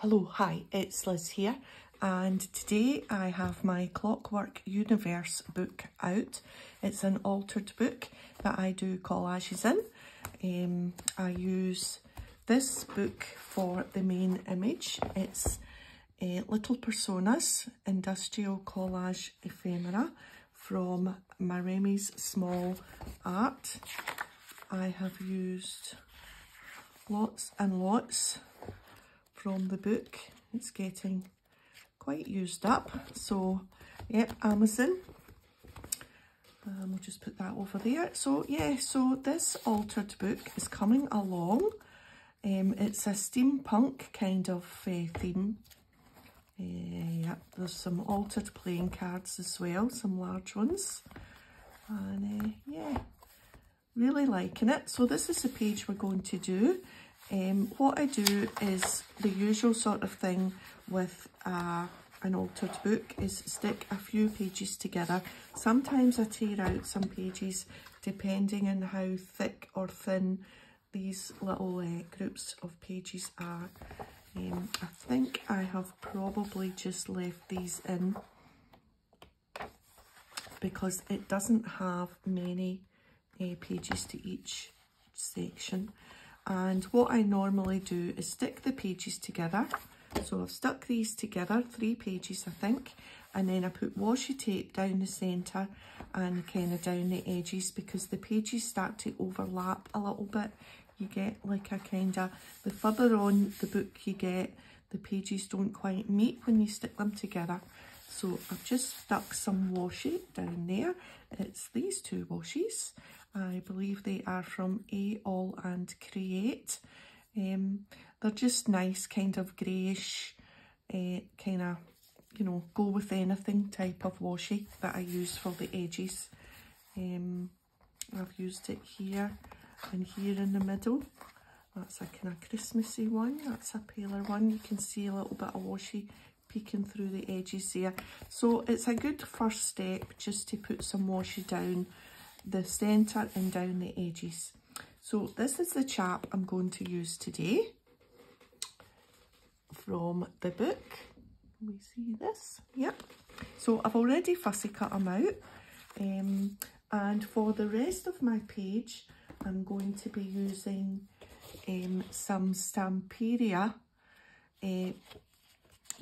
Hello, hi, it's Liz here, and today I have my Clockwork Universe book out. It's an altered book that I do collages in. I use this book for the main image. It's Little Personas, Industrial Collage Ephemera from Maremi's Small Art. I have used lots and lots from the book. It's getting quite used up, so yep, Amazon. We'll just put that over there. So yeah, so this altered book is coming along. It's a steampunk kind of theme. Yep, there's some altered playing cards as well, some large ones, and yeah, really liking it. So this is the page we're going to do. What I do is the usual sort of thing with an altered book is stick a few pages together. Sometimes I tear out some pages depending on how thick or thin these little groups of pages are. I think I have probably just left these in because it doesn't have many pages to each section. And what I normally do is stick the pages together. So I've stuck these together, 3 pages I think, and then I put washi tape down the centre and kind of down the edges because the pages start to overlap a little bit. You get like a kind of, the further on the book you get, the pages don't quite meet when you stick them together. So I've just stuck some washi down there. It's these 2 washies. I believe they are from All and Create. They're just nice, kind of greyish, kind of, you know, go with anything type of washi that I use for the edges. I've used it here and here in the middle. That's a kind of Christmassy one. That's a paler one. You can see a little bit of washi peeking through the edges there. So it's a good first step just to put some washi down the centre and down the edges. So this is the chap I'm going to use today from the book. Can we see this? Yep. So I've already fussy cut them out, and for the rest of my page I'm going to be using some Stamperia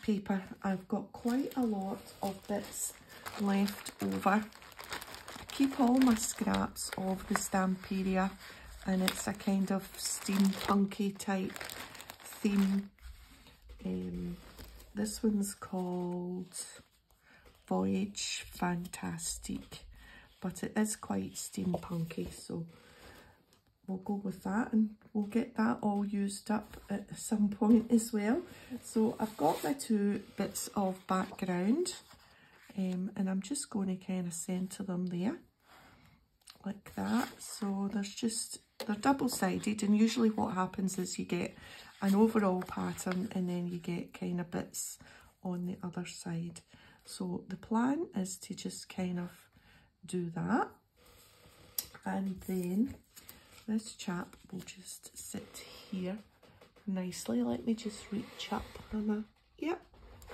paper. I've got quite a lot of bits left over. Keep all my scraps of the Stamperia, and it's a kind of steampunky type theme. This one's called Voyage Fantastique, but it is quite steampunky, so we'll go with that, and we'll get that all used up at some point as well. So I've got my 2 bits of background, and I'm just going to kind of centre them there like that. So they're double-sided, and usually what happens is you get an overall pattern and then you get kind of bits on the other side. So the plan is to just kind of do that, and then this chap will just sit here nicely. Let me just reach up, and yep,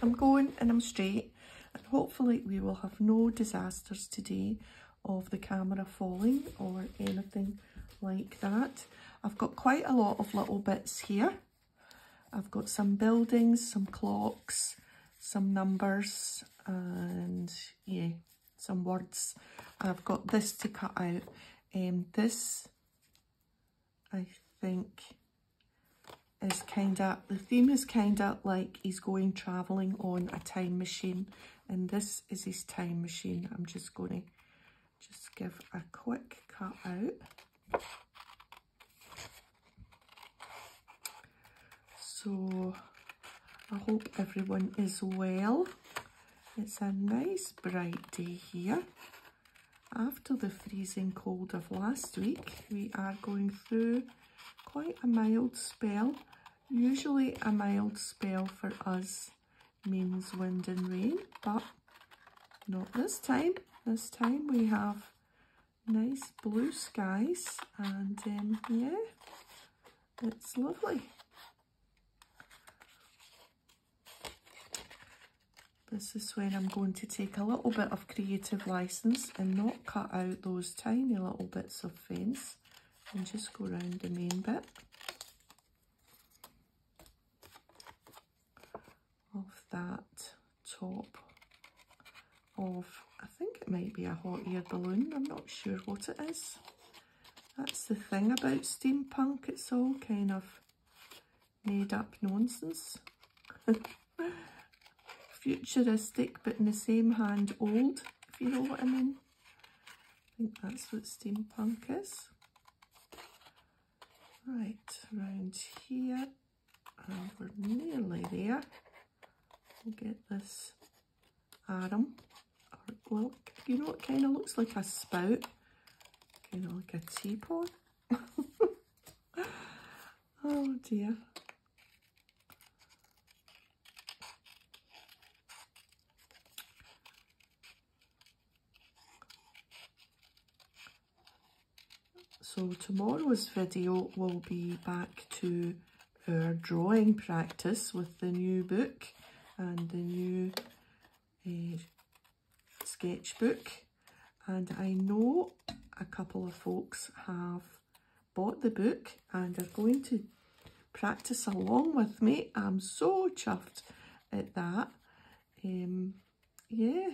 I'm going and I'm straight, and hopefully we will have no disasters today of the camera falling or anything like that. I've got quite a lot of little bits here. I've got some buildings, some clocks, some numbers, and yeah, some words. I've got this to cut out. This, I think, is kind of, the theme is kind of like he's going travelling on a time machine, and this is his time machine. I'm just going to just give a quick cut out. So I hope everyone is well. It's a nice bright day here. After the freezing cold of last week, we are going through quite a mild spell. Usually a mild spell for us means wind and rain, but not this time. This time we have nice blue skies, and yeah, it's lovely. This is when I'm going to take a little bit of creative license and not cut out those tiny little bits of fence and just go around the main bit of that top of, I think it might be a hot air balloon, I'm not sure what it is. That's the thing about steampunk, it's all kind of made up nonsense. Futuristic, but in the same hand old, if you know what I mean. I think that's what steampunk is. Right, around here, and we're nearly there. We'll get this arm, or, well, you know, it kind of looks like a spout, kind of like a teapot. Oh dear. So tomorrow's video will be back to our drawing practice with the new book and the new sketchbook. And I know a couple of folks have bought the book and are going to practice along with me. I'm so chuffed at that. Yeah.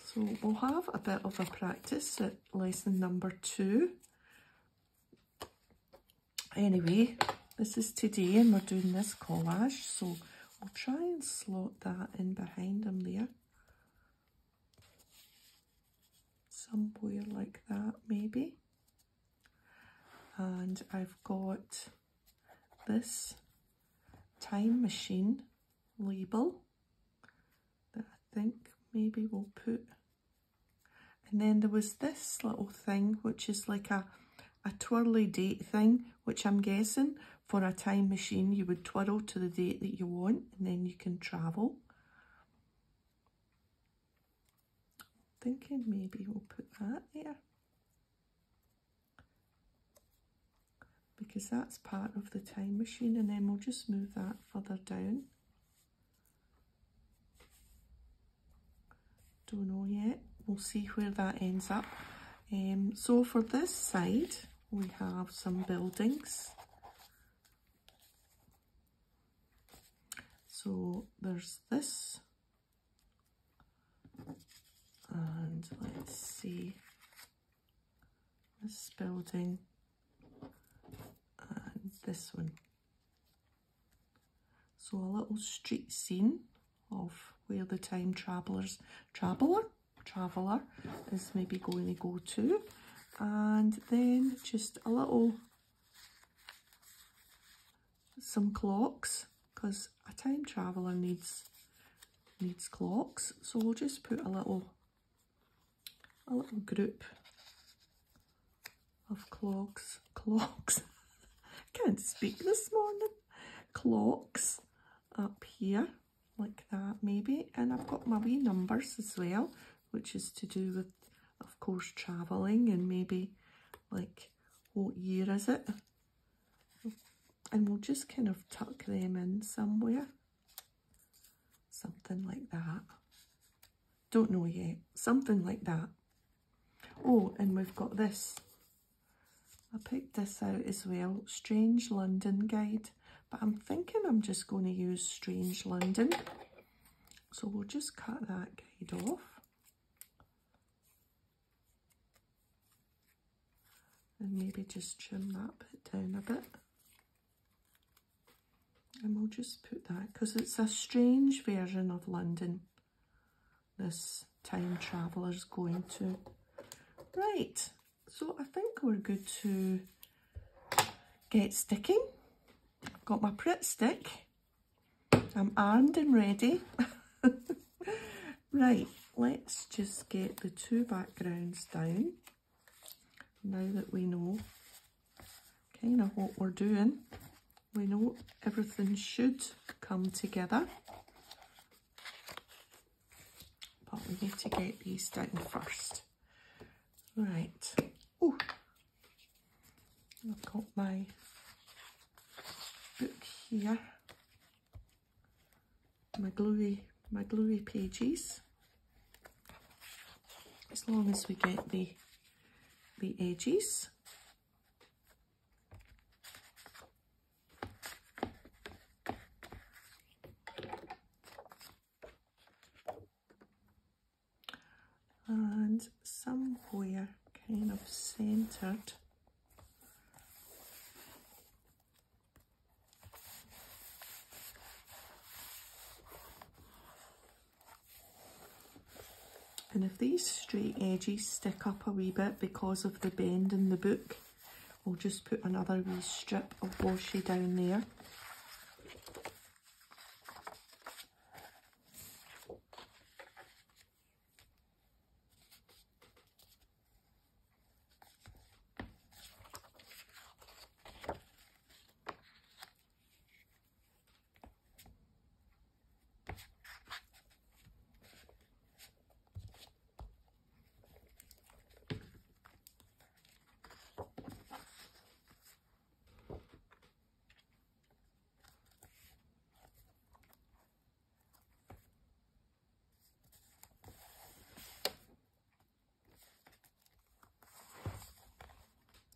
So we'll have a bit of a practice at lesson number 2. Anyway, this is today and we're doing this collage, so we'll try and slot that in behind him there. Somewhere like that maybe. And I've got this time machine label that I think maybe we'll put. And then there was this little thing, which is like a twirly date thing, which I'm guessing for a time machine you would twirl to the date that you want and then you can travel. Thinking maybe we'll put that there, because that's part of the time machine, and then we'll just move that further down. Don't know yet. We'll see where that ends up. So for this side, we have some buildings. So there's this, and let's see, this building and this one. So a little street scene of where the time traveller is maybe going to go to, and then just a little, some clocks, because a time traveller needs clocks, so we'll just put a little group of clocks, can't speak this morning, clocks up here like that maybe. And I've got my wee numbers as well, which is to do with, of course, travelling, and maybe like what year is it, and we'll just kind of tuck them in somewhere, something like that. Don't know yet, something like that. Oh, and we've got this, I picked this out as well, Strange London Guide, but I'm thinking I'm just going to use Strange London, so we'll just cut that guide off. And maybe just trim that bit down a bit. And we'll just put that, because it's a strange version of London this time traveller's going to. Right, so I think we're good to get sticking. I've got my Pritt stick. I'm armed and ready. Right, let's just get the 2 backgrounds down. Now that we know kind of what we're doing, we know everything should come together. But we need to get these down first. Right. Oh, I've got my book here. My gluey my gluey pages, as long as we get the edges. And somewhere kind of centered. And if these straight edges stick up a wee bit because of the bend in the book, we'll just put another wee strip of washi down there.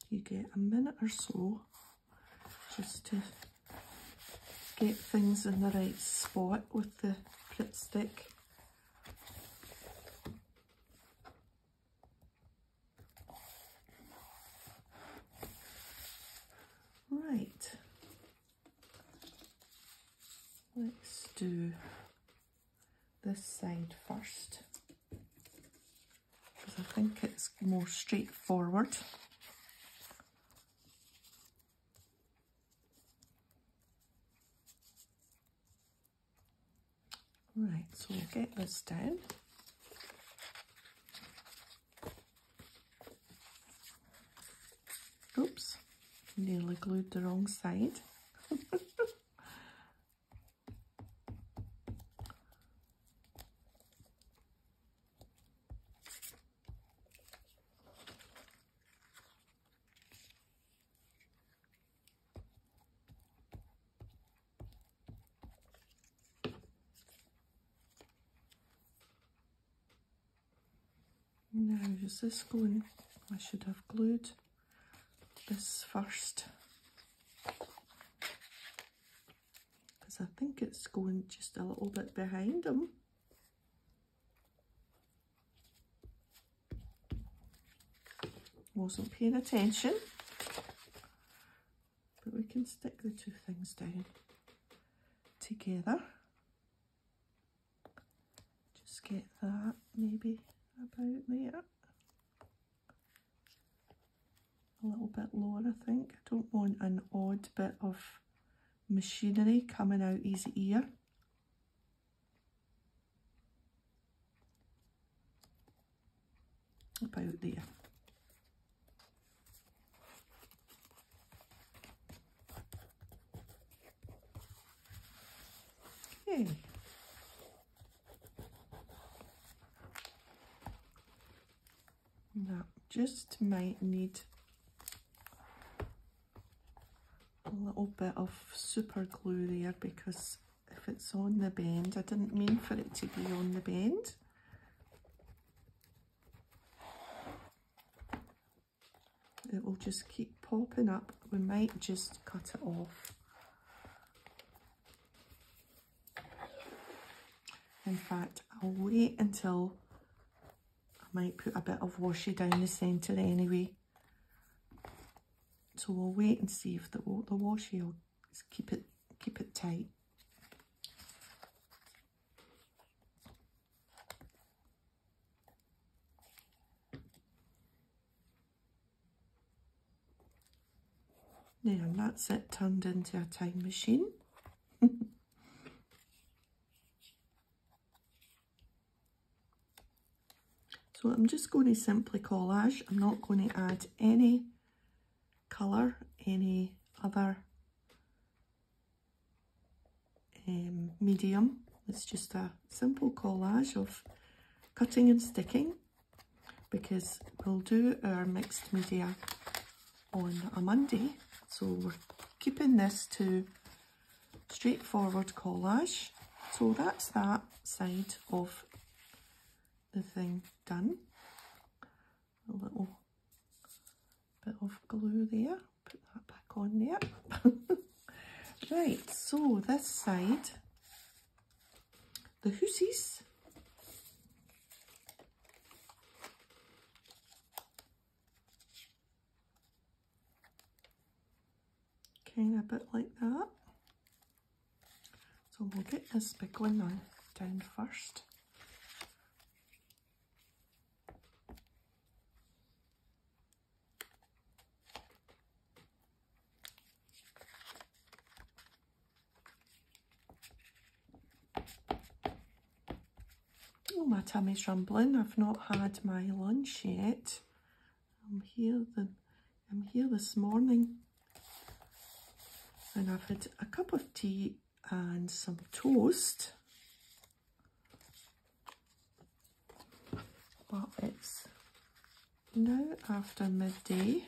You get a minute or so just to get things in the right spot with the Pritt stick. Right, let's do this side first, because I think it's more straightforward. Right, so we'll get this down. Oops, nearly glued the wrong side. Now, is this going? I should have glued this first, because I think it's going just a little bit behind them. Wasn't paying attention, but we can stick the two things down together. Just get that maybe about there. A little bit lower, I think. I don't want an odd bit of machinery coming out his ear. About there. Okay. That just might need a little bit of super glue there, because if it's on the bend, I didn't mean for it to be on the bend. It will just keep popping up. We might just cut it off. In fact, I'll wait until I might put a bit of washi down the centre anyway. So we'll wait and see if the washi will keep it tight. There, and that's it turned into a time machine. So I'm just going to simply collage. I'm not going to add any colour, any other medium. It's just a simple collage of cutting and sticking, because we'll do our mixed media on a Monday. So we're keeping this to straightforward collage So that's that side of the thing done. A little bit of glue there, put that back on there. Right, so this side, the hoosies. Kind of a bit like that. So we'll get this big one on down first. Oh, my tummy's rumbling. I've not had my lunch yet. I'm here this morning, and I've had a cup of tea and some toast. But it's now after midday,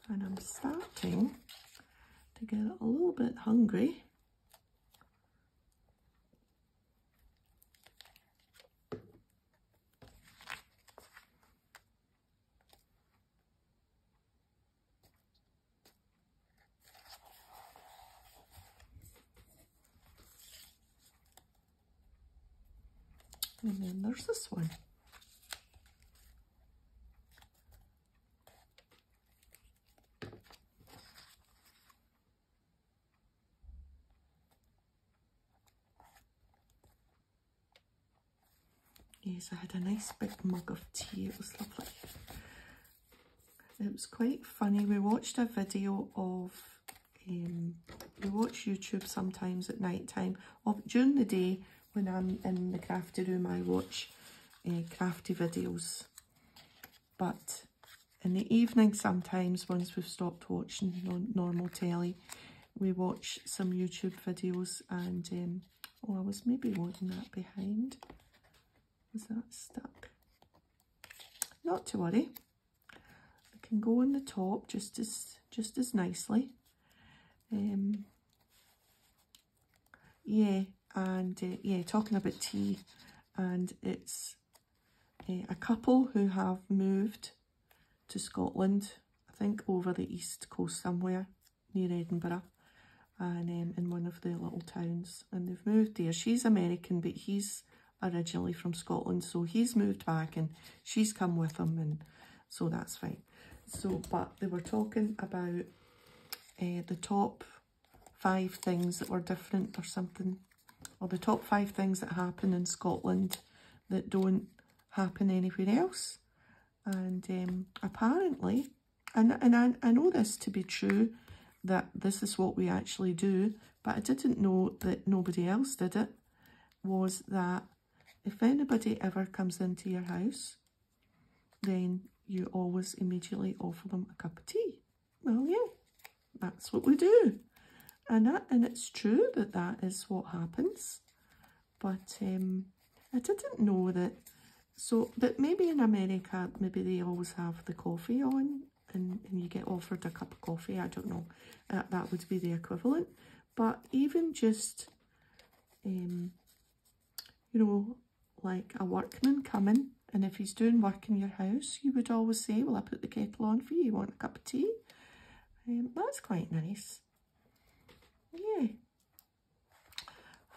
and I'm starting to get a little bit hungry. And then there's this one. Yes, I had a nice big mug of tea. It was lovely. It was quite funny. We watched a video of, we watch YouTube sometimes at night time. During the day, when I'm in the crafty room, I watch crafty videos. But in the evening sometimes, once we've stopped watching normal telly, we watch some YouTube videos. And, oh, I was maybe wanting that behind. Is that stuck? Not to worry. It can go on the top just as nicely. Yeah, and yeah, talking about tea, and it's a couple who have moved to Scotland, I think over the east coast somewhere near Edinburgh, and in one of the little towns, and they've moved there. She's American, but he's originally from Scotland, so he's moved back and she's come with him, and so that's fine. So, but they were talking about the top 5 things that were different or something, or the top 5 things that happen in Scotland that don't happen anywhere else. And apparently, and I know this to be true, that this is what we actually do, but I didn't know that nobody else did it, was that if anybody ever comes into your house, then you always immediately offer them a cup of tea. Well, yeah, that's what we do. And it's true that that is what happens. But I didn't know that. So that maybe in America, maybe they always have the coffee on, and you get offered a cup of coffee. I don't know. That would be the equivalent. But even just, you know, like a workman coming, and if he's doing work in your house, you would always say, well, I put the kettle on for you. You want a cup of tea? That's quite nice. Yeah.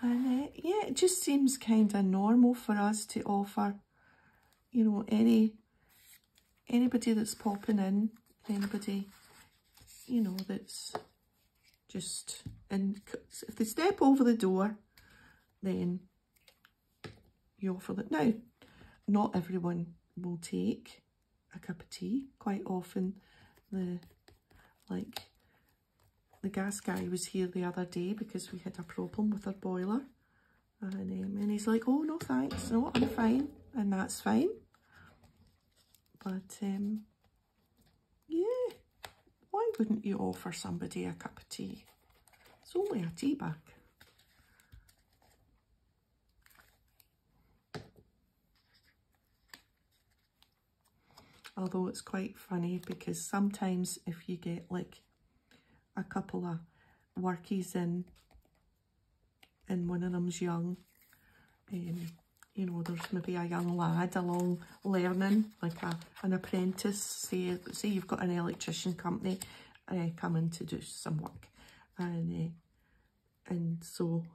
And yeah, it just seems kind of normal for us to offer, you know, anybody that's popping in, anybody, you know, that's just in. If they step over the door, then you offer that. Now, not everyone will take a cup of tea. Quite often, the gas guy was here the other day because we had a problem with our boiler, and he's like, oh no thanks, no, I'm fine, and that's fine. But yeah, why wouldn't you offer somebody a cup of tea? It's only a tea bag. Although it's quite funny because sometimes if you get like a couple of workies in and one of them's young. You know, there's maybe a young lad along learning, like an apprentice. Say you've got an electrician company coming to do some work, and so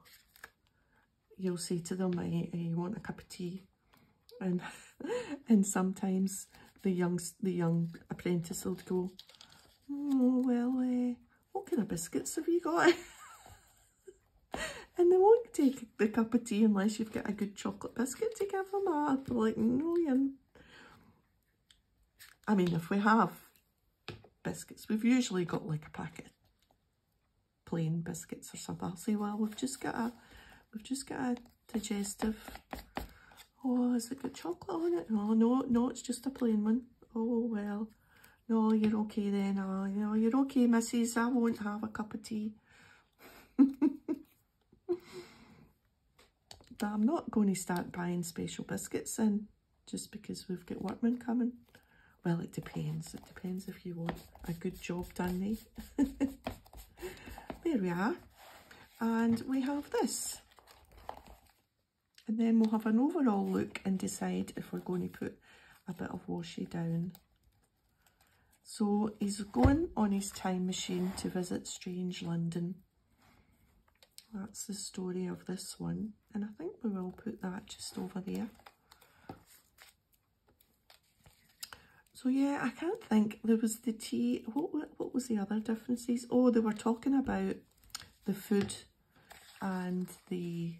you'll say to them, "I want a cup of tea," and and sometimes the young apprentice will go, "Oh well, what kind of biscuits have you got?" And they won't take the cup of tea unless you've got a good chocolate biscuit to give them. I'd be like, no, I mean, if we have biscuits, we've usually got like a packet of plain biscuits or something. I'll say, well, we've just got a digestive. Oh, has it got chocolate on it? Oh, no, it's just a plain one. Oh, well, no, you're okay then. Oh, you know, you're okay, missus. I won't have a cup of tea. But I'm not going to start buying special biscuits in just because we've got workmen coming. Well, it depends. It depends if you want a good job done, eh? There we are. And we have this. And then we'll have an overall look and decide if we're going to put a bit of washi down. So he's going on his time machine to visit strange London. That's the story of this one, and I think we will put that just over there. So yeah, I can't think. There was the tea. What was the other differences? Oh, they were talking about the food and the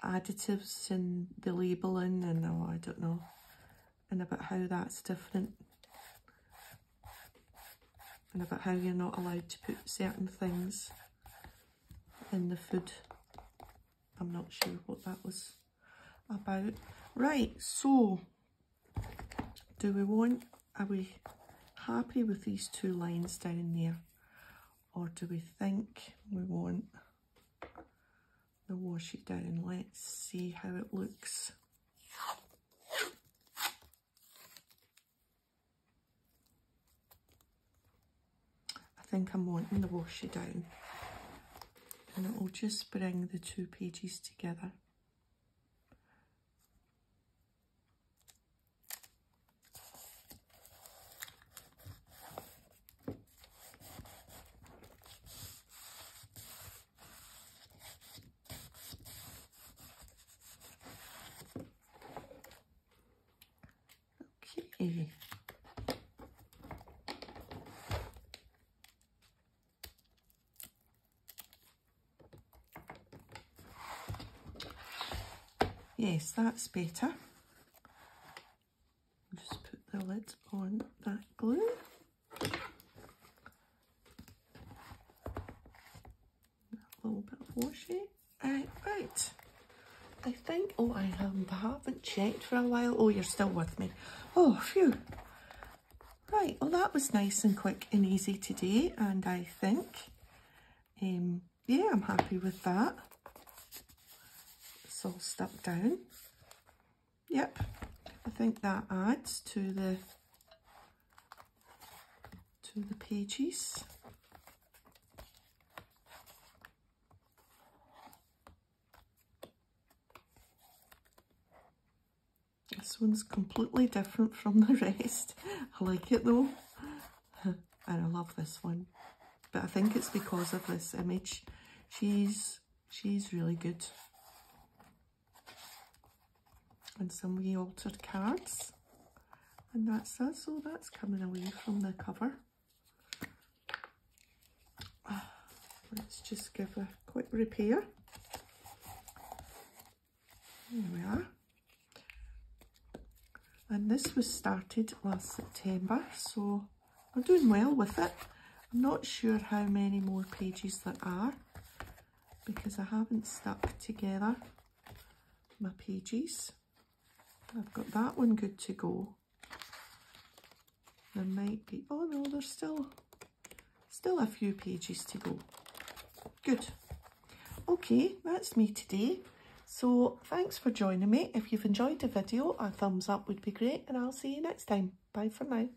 additives and the labelling, and oh, I don't know, and about how that's different, and about how you're not allowed to put certain things in the food. I'm not sure what that was about. Right, so are we happy with these two lines down there, or do we think we want the washi down? Let's see how it looks. I think I'm wanting the washi down. And it will just bring the two pages together. Okay. Yes, that's better. Just put the lid on that glue. A little bit of washi. Right. I think, oh, I haven't checked for a while. Oh, you're still with me. Oh, phew. Right, well, that was nice and quick and easy today, and I think, yeah, I'm happy with that. It's all stuck down. Yep, I think that adds to the pages. This one's completely different from the rest. I like it though, and I love this one. But I think it's because of this image. She's really good. And some wee altered cards. And that's us, so that's coming away from the cover. Let's just give a quick repair. There we are. And this was started last September, so we're doing well with it. I'm not sure how many more pages there are because I haven't stuck together my pages. I've got that one good to go. There might be, oh no, there's still a few pages to go. Good. Okay, that's me today. So thanks for joining me. If you've enjoyed the video, a thumbs up would be great, and I'll see you next time. Bye for now.